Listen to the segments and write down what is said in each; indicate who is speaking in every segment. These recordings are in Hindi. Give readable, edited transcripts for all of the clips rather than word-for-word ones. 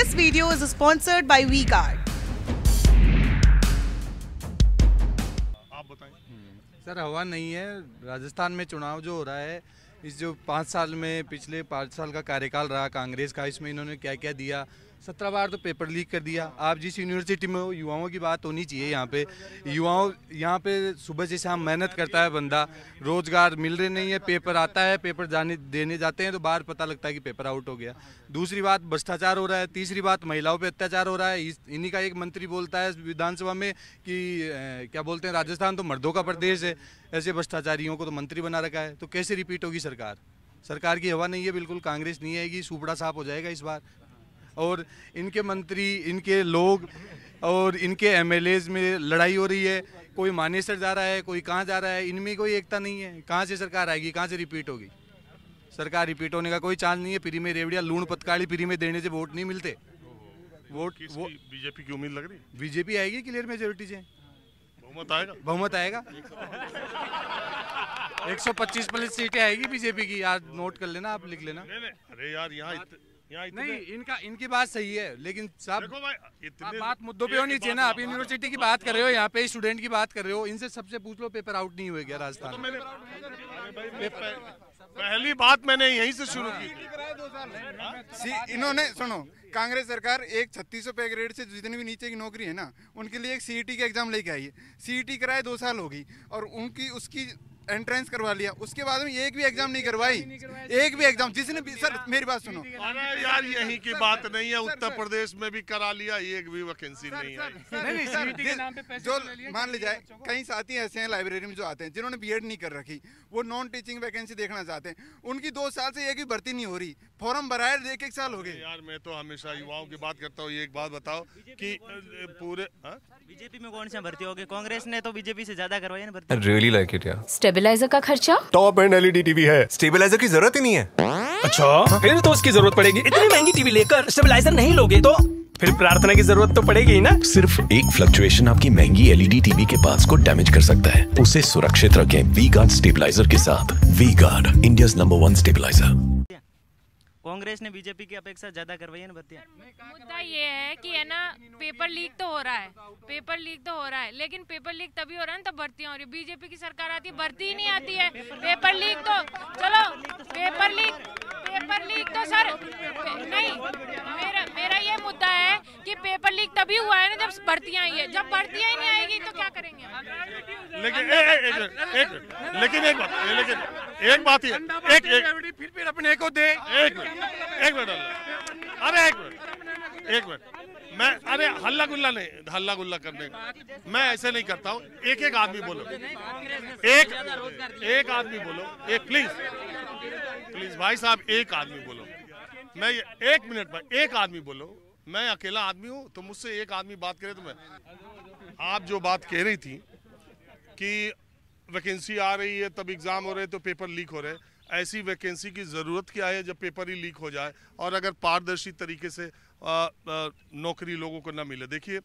Speaker 1: This video is sponsored by V-Guard.
Speaker 2: आप बताएं।
Speaker 3: सर हवा नहीं है। राजस्थान में चुनाव जो हो रहा है, इस जो 5 साल में पिछले 5 साल का कार्यकाल रहा कांग्रेस का, इसमें इन्होंने क्या क्या दिया। 17 बार तो पेपर लीक कर दिया। आप जिस यूनिवर्सिटी में हो, युवाओं की बात होनी चाहिए यहाँ पे। यहाँ पे सुबह से शाम मेहनत करता है बंदा, रोजगार मिल रहे नहीं है। पेपर आता है, पेपर देने जाते हैं तो बाहर पता लगता है कि पेपर आउट हो गया। दूसरी बात भ्रष्टाचार हो रहा है। तीसरी बात महिलाओं पे अत्याचार हो रहा है। इन्हीं का एक मंत्री बोलता है विधानसभा में कि क्या बोलते हैं, राजस्थान तो मर्दों का प्रदेश है। ऐसे भ्रष्टाचारियों को तो मंत्री बना रखा है, तो कैसे रिपीट होगी सरकार? सरकार की हवा नहीं है, बिल्कुल कांग्रेस नहीं आएगी। सुपड़ा साफ हो जाएगा इस बार। और इनके मंत्री, इनके लोग और इनके एमएलएज में लड़ाई हो रही है। कोई मानेसर जा रहा है, कोई कहाँ जा रहा है। इनमें कोई एकता नहीं है। कहाँ से सरकार आएगी, कहाँ से रिपीट होगी? सरकार रिपीट होने का कोई चांस नहीं है। फ्री में रेवड़िया लूण पतकाली फ्री में देने से वोट नहीं मिलते। वोट वो
Speaker 2: बीजेपी की उम्मीद लग रही है।
Speaker 3: बीजेपी आएगी क्लियर मेजोरिटी से।
Speaker 2: बहुमत आएगा।
Speaker 3: बहुमत आएगा। 125 प्लस सीटें आएगी बीजेपी की। यार नोट कर लेना, आप लिख लेना।
Speaker 2: नहीं, अरे यार यहाँ
Speaker 3: नहीं, इनकी बात सही है, लेकिन साहब
Speaker 2: देखो भाई, इतने
Speaker 3: बात मुद्दों पे होनी चाहिए ना। आप यूनिवर्सिटी की बात कर रहे हो, यहाँ पे स्टूडेंट की बात कर रहे हो। इनसे सबसे पूछ लो पेपर आउट नहीं हुए क्या राजस्थान में?
Speaker 2: पहली बात मैंने यहीं से शुरू की थी।
Speaker 4: इन्होंने सुनो, कांग्रेस सरकार एक 3600 पे ग्रेड से जितनी भी नीचे की नौकरी है ना, उनके लिए एक सीईटी का एग्जाम लेके आई है। सीईटी कराए 2 साल होगी और उनकी उसकी एंट्रेंस करवा लिया। उसके बाद में एक भी एग्जाम नहीं करवाई। एक भी एग्जाम जिसने भी, सर मेरी बात सुनो।
Speaker 2: अरे यार यहीं की बात नहीं है, उत्तर प्रदेश में भी करा लिया, एक भी वैकेंसी नहीं है।
Speaker 4: नहीं सर, जो मान ली जाए कई साथी ऐसे हैं लाइब्रेरी में जो आते हैं जिन्होंने बीएड नहीं कर रखी, वो नॉन टीचिंग वैकेंसी देखना चाहते हैं। उनकी 2 साल से एक भी भर्ती नहीं हो रही। फॉर्म भराए 1 साल हो गए।
Speaker 2: यार मैं तो हमेशा युवाओं की बात करता हूँ। एक बात बताओ कि पूरे
Speaker 5: बीजेपी में कौन सा भर्ती होगी? कांग्रेस ने तो बीजेपी से ज्यादा करवाई है भर्ती।
Speaker 6: रियली लाइक इट यार।
Speaker 7: स्टेबलाइजर का खर्चा?
Speaker 8: टॉप एंड एलईडी टीवी है, स्टेबलाइजर की जरूरत ही नहीं है।
Speaker 6: अच्छा, फिर तो उसकी जरूरत पड़ेगी। इतनी महंगी टीवी लेकर स्टेबलाइजर नहीं लोगे तो फिर प्रार्थना की जरूरत तो पड़ेगी ही ना।
Speaker 8: सिर्फ एक फ्लक्चुएशन आपकी महंगी एलईडी टीवी के पार्ट्स को डैमेज कर सकता है। उसे सुरक्षित रखें वी-गार्ड स्टेबलाइजर के साथ। V Guard, India's number 1 stabiliser.
Speaker 5: Congress ने बीजेपी की अपेक्षा ज्यादा करवाई है ना भर्तियां।
Speaker 9: मुद्दा ये है कि है ना, पेपर लीक तो हो रहा है, पेपर लीक तो हो रहा है, लेकिन पेपर लीक तभी हो रहा है ना तब भर्तियां हो रही है। बीजेपी की सरकार आती है, भर्ती ही नहीं आती है। पेपर लीक तो चलो, पेपर लीक तो सर नहीं। मेरा ये मुद्दा है कि पेपर लीक तभी हुआ है ना जब भर्तियां आई है। जब भर्तियां ही नहीं आएगी तो क्या करेंगे?
Speaker 2: लेकिन एक बात ही
Speaker 3: फिर अपने को दे।
Speaker 2: एक मिनट अरे एक मिनट मैं, अरे हल्ला गुल्ला करने मैं ऐसे नहीं करता हूँ। एक आदमी बोलो, एक आदमी बोलो, एक प्लीज भाई साहब, एक आदमी बोलो। मैं 1 मिनट में एक आदमी बोलो। मैं अकेला आदमी हूँ तो मुझसे एक आदमी बात करे तो मैं, आप जो बात कह रही थी कि वैकेंसी आ रही है तब एग्जाम हो रहे तो पेपर लीक हो रहे, ऐसी वैकेंसी की ज़रूरत क्या है जब पेपर ही लीक हो जाए और अगर पारदर्शी तरीके से नौकरी लोगों को न मिले। देखिए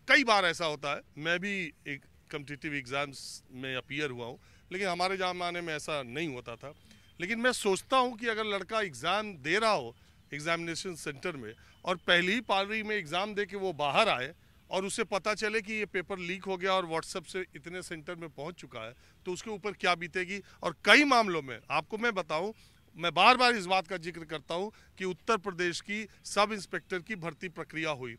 Speaker 2: कई बार ऐसा होता है, मैं भी एक कॉम्पिटिटिव एग्ज़ाम्स में अपीयर हुआ हूँ, लेकिन हमारे ज़माने में ऐसा नहीं होता था। लेकिन मैं सोचता हूँ कि अगर लड़का एग्ज़ाम दे रहा हो एग्जामिनेशन सेंटर में और पहली ही पारी में एग्ज़ाम दे के वो बाहर आए और उसे पता चले कि ये पेपर लीक हो गया और व्हाट्सएप से इतने सेंटर में पहुंच चुका है, तो उसके ऊपर क्या बीतेगी। और कई मामलों में आपको मैं बताऊं, मैं बार बार इस बात का जिक्र करता हूं कि उत्तर प्रदेश की सब इंस्पेक्टर की भर्ती प्रक्रिया हुई,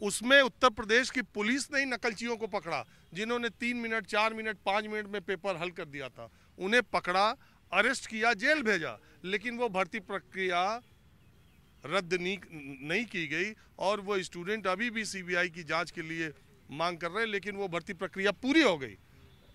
Speaker 2: उसमें उत्तर प्रदेश की पुलिस ने ही नकलचियों को पकड़ा जिन्होंने 3 मिनट 4 मिनट 5 मिनट में पेपर हल कर दिया था। उन्हें पकड़ा, अरेस्ट किया, जेल भेजा, लेकिन वो भर्ती प्रक्रिया रद्द नहीं की गई और वो स्टूडेंट अभी भी सीबीआई की जांच के लिए मांग कर रहे हैं, लेकिन वो भर्ती प्रक्रिया पूरी हो गई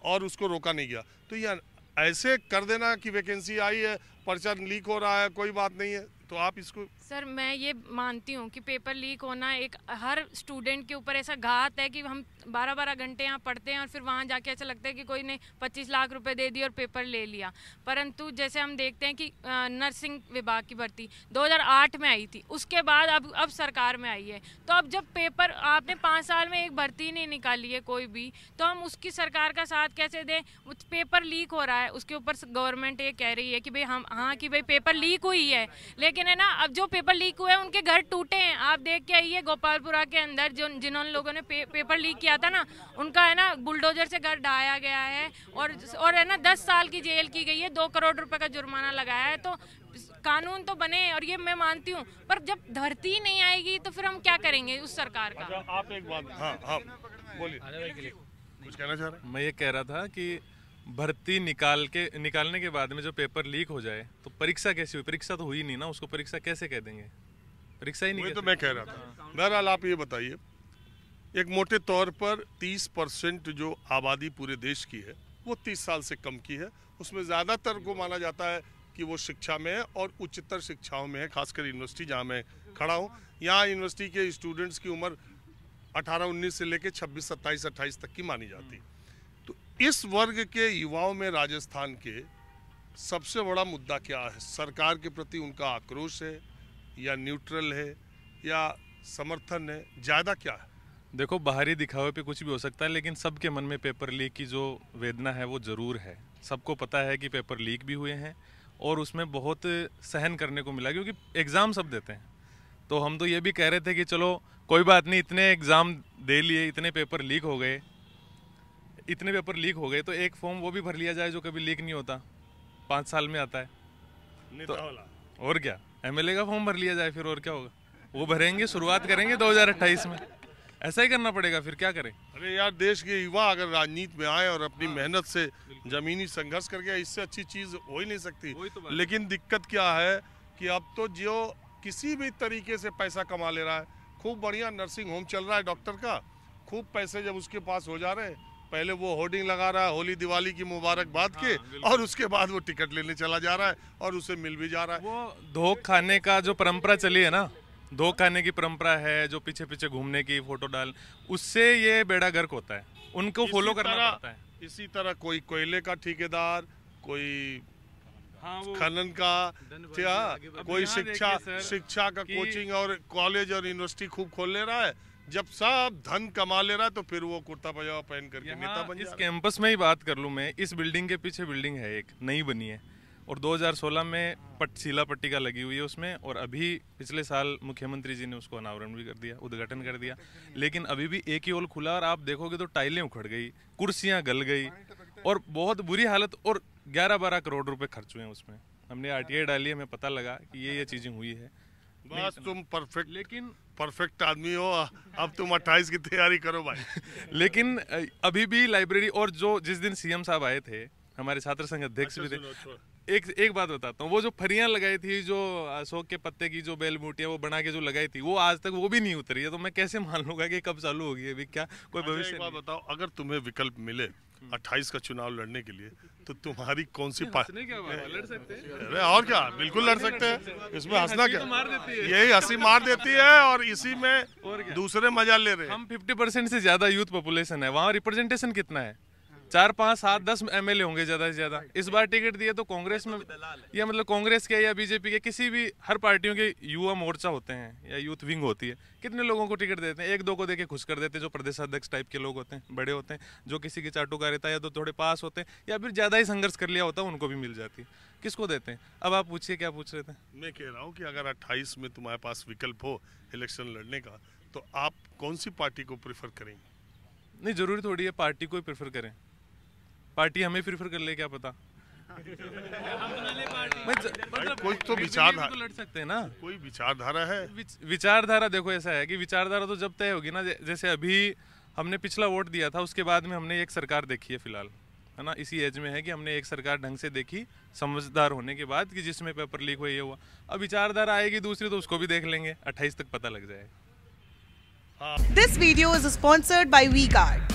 Speaker 2: और उसको रोका नहीं गया। तो यार ऐसे कर देना कि वैकेंसी आई है, पर्चा लीक हो रहा है, कोई बात नहीं है, तो आप इसको।
Speaker 9: सर मैं ये मानती हूँ कि पेपर लीक होना एक हर स्टूडेंट के ऊपर ऐसा घात है कि हम 12-12 घंटे यहाँ पढ़ते हैं और फिर वहाँ जाके ऐसा लगता है कि कोई ने 25 लाख रुपए दे दिए और पेपर ले लिया। परंतु जैसे हम देखते हैं कि नर्सिंग विभाग की भर्ती 2008 में आई थी, उसके बाद अब सरकार में आई है, तो अब जब पेपर आपने 5 साल में एक भर्ती नहीं निकाली है कोई भी, तो हम उसकी सरकार का साथ कैसे दें? पेपर लीक हो रहा है, उसके ऊपर गवर्नमेंट ये कह रही है कि भाई हम, हाँ कि भाई पेपर लीक हुई है, लेकिन लेकिन है ना अब जो पेपर लीक हुए हैं उनके घर टूटे हैं। आप देख के आइए गोपालपुरा के अंदर जिन्होंने लोगों ने पेपर लीक किया था ना, उनका है ना बुलडोजर से घर ढाया गया है और है ना 10 साल की जेल की गई है, 2 करोड़ रुपए का जुर्माना लगाया है। तो कानून तो बने और ये मैं मानती हूँ, पर जब धरती नहीं आएगी तो फिर हम क्या करेंगे उस सरकार का।
Speaker 2: अच्छा, आप एक बात हाँ बोलिए, कुछ कहना चाह रहे हैं?
Speaker 7: मैं ये कह रहा था कि भर्ती निकालने के बाद में जो पेपर लीक हो जाए तो परीक्षा कैसी हुई? परीक्षा तो हुई नहीं ना, उसको परीक्षा कैसे कह देंगे? परीक्षा ही नहीं।
Speaker 2: तो मैं कह रहा था। बहरहाल आप ये बताइए, एक मोटे तौर पर 30% जो आबादी पूरे देश की है वो 30 साल से कम की है। उसमें ज़्यादातर को माना जाता है कि वो शिक्षा में है और उच्चतर शिक्षाओं में है, खासकर यूनिवर्सिटी जहाँ मैं खड़ा हूँ। यहाँ यूनिवर्सिटी के स्टूडेंट्स की उम्र 18-19 से लेकर 26, 27, 28 तक की मानी जाती है। तो इस वर्ग के युवाओं में राजस्थान के सबसे बड़ा मुद्दा क्या है? सरकार के प्रति उनका आक्रोश है या न्यूट्रल है या समर्थन है? ज़्यादा क्या है?
Speaker 7: देखो, बाहरी दिखावे पे कुछ भी हो सकता है, लेकिन सबके मन में पेपर लीक की जो वेदना है वो ज़रूर है। सबको पता है कि पेपर लीक भी हुए हैं और उसमें बहुत सहन करने को मिला, क्योंकि एग्ज़ाम सब देते हैं। तो हम तो ये भी कह रहे थे कि चलो कोई बात नहीं, इतने एग्ज़ाम दे लिए, इतने पेपर लीक हो गए तो एक फॉर्म वो भी भर लिया जाए जो कभी लीक नहीं होता, 5 साल में आता है। तो और क्या, MLA का फॉर्म भर लिया जाए फिर, और क्या होगा? वो भरेंगे, शुरुआत करेंगे 2028 में। ऐसा ही करना पड़ेगा, फिर क्या करें?
Speaker 2: अरे यार, देश के युवा अगर राजनीति में आए और अपनी मेहनत से जमीनी संघर्ष करके, इससे अच्छी चीज हो ही नहीं सकती। तो लेकिन दिक्कत क्या है कि अब तो जो किसी भी तरीके से पैसा कमा ले रहा है, खूब बढ़िया नर्सिंग होम चल रहा है डॉक्टर का, खूब पैसे जब उसके पास हो जा रहे हैं, पहले वो होर्डिंग लगा रहा है होली दिवाली की मुबारकबाद के, और उसके बाद वो टिकट लेने चला जा रहा है और उसे मिल भी जा रहा है।
Speaker 7: वो धोख खाने का जो परंपरा चली है ना, धो खाने की परंपरा है, जो पीछे पीछे घूमने की, फोटो डाल, उससे ये बेड़ा गर्क होता है। उनको फॉलो करना पड़ता है।
Speaker 2: इसी तरह कोई कोयले का ठेकेदार, कोई खनन का, कोई शिक्षा का कोचिंग और कॉलेज और यूनिवर्सिटी खूब खोल ले रहा है। जब सब धन कमा ले रहा है तो फिर वो कुर्ता पजामा पहन करके नेता बन जा रहा है।
Speaker 7: इस कैंपस में ही बात कर लूं मैं, इस बिल्डिंग के पीछे बिल्डिंग है, एक नई बनी है और 2016 में शीला पट्टिका लगी हुई है उसमें, और अभी पिछले साल मुख्यमंत्री जी ने उसको अनावरण भी कर दिया, उद्घाटन कर दिया। लेकिन अभी भी एक ही होल खुला और आप देखोगे तो टाइलें उखड़ गई, कुर्सियां गल गई और बहुत बुरी हालत, और 11-12 करोड़ रुपए खर्च हुए हैं उसमें। हमने RTI डाली, हमें पता लगा कि ये चीजें हुई है।
Speaker 2: बस तुम परफेक्ट आदमी हो, अब तुम 28 की तैयारी करो भाई।
Speaker 7: लेकिन अभी भी लाइब्रेरी, और जो जिस दिन CM साहब आए थे, हमारे छात्र संघ अध्यक्ष भी थे, एक बात बताता हूँ, वो जो फरियां लगाई थी, जो अशोक के पत्ते की जो बेल बूटियां वो बना के जो लगाई थी, वो आज तक वो भी नहीं उतरी है। तो मैं कैसे मान लूंगा कि कब चालू होगी? अभी क्या कोई भविष्य?
Speaker 2: एक बात बताओ, अगर तुम्हें विकल्प मिले 28 का चुनाव लड़ने के लिए, तो तुम्हारी कौन सी पार्टी?
Speaker 7: लड़ सकते हैं।
Speaker 2: अरे और क्या, बिल्कुल लड़ सकते हैं, इसमें हंसना क्या? यही हंसी मार देती है और इसी में दूसरे मजा ले रहे हैं।
Speaker 7: हम 50% से ज्यादा यूथ पॉपुलेशन है, वहाँ रिप्रेजेंटेशन कितना है? 4, 5, 7, 10 MLA होंगे ज्यादा से ज्यादा। इस बार टिकट दिए तो कांग्रेस में, या मतलब कांग्रेस के या बीजेपी के, किसी भी, हर पार्टियों के युवा मोर्चा होते हैं या यूथ विंग होती है, कितने लोगों को टिकट देते हैं? 1-2 को देके खुश कर देते हैं, जो प्रदेशाध्यक्ष टाइप के लोग होते हैं, बड़े होते हैं, जो किसी की चाटुकारिता या तो थोड़े पास होते हैं या फिर ज्यादा ही संघर्ष कर लिया होता है, उनको भी मिल जाती है। किसको देते हैं? अब आप पूछिए, क्या पूछ रहे थे?
Speaker 2: मैं कह रहा हूँ कि अगर 28 में तुम्हारे पास विकल्प हो इलेक्शन लड़ने का, तो आप कौन सी पार्टी को प्रेफर करेंगे?
Speaker 7: नहीं, जरूरी थोड़ी है पार्टी को ही प्रेफर करें, पार्टी हमें प्रेफर कर ले, क्या पता।
Speaker 2: कोई तो विचारधारा
Speaker 7: तो लड़ सकते हैं ना,
Speaker 2: कोई विचारधारा है।
Speaker 7: विचारधारा देखो ऐसा है कि विचारधारा तो जब तय होगी ना, जैसे अभी हमने पिछला वोट दिया था, उसके बाद में हमने एक सरकार देखी है फिलहाल, है ना, इसी एज में है कि हमने एक सरकार ढंग से देखी, समझदार होने के बाद, कि जिसमें पेपर लीक हुआ, ये हुआ। अब विचारधारा आएगी दूसरी, तो उसको भी देख लेंगे, 28 तक पता लग जाएगा।
Speaker 1: This video is sponsored by V-Guard.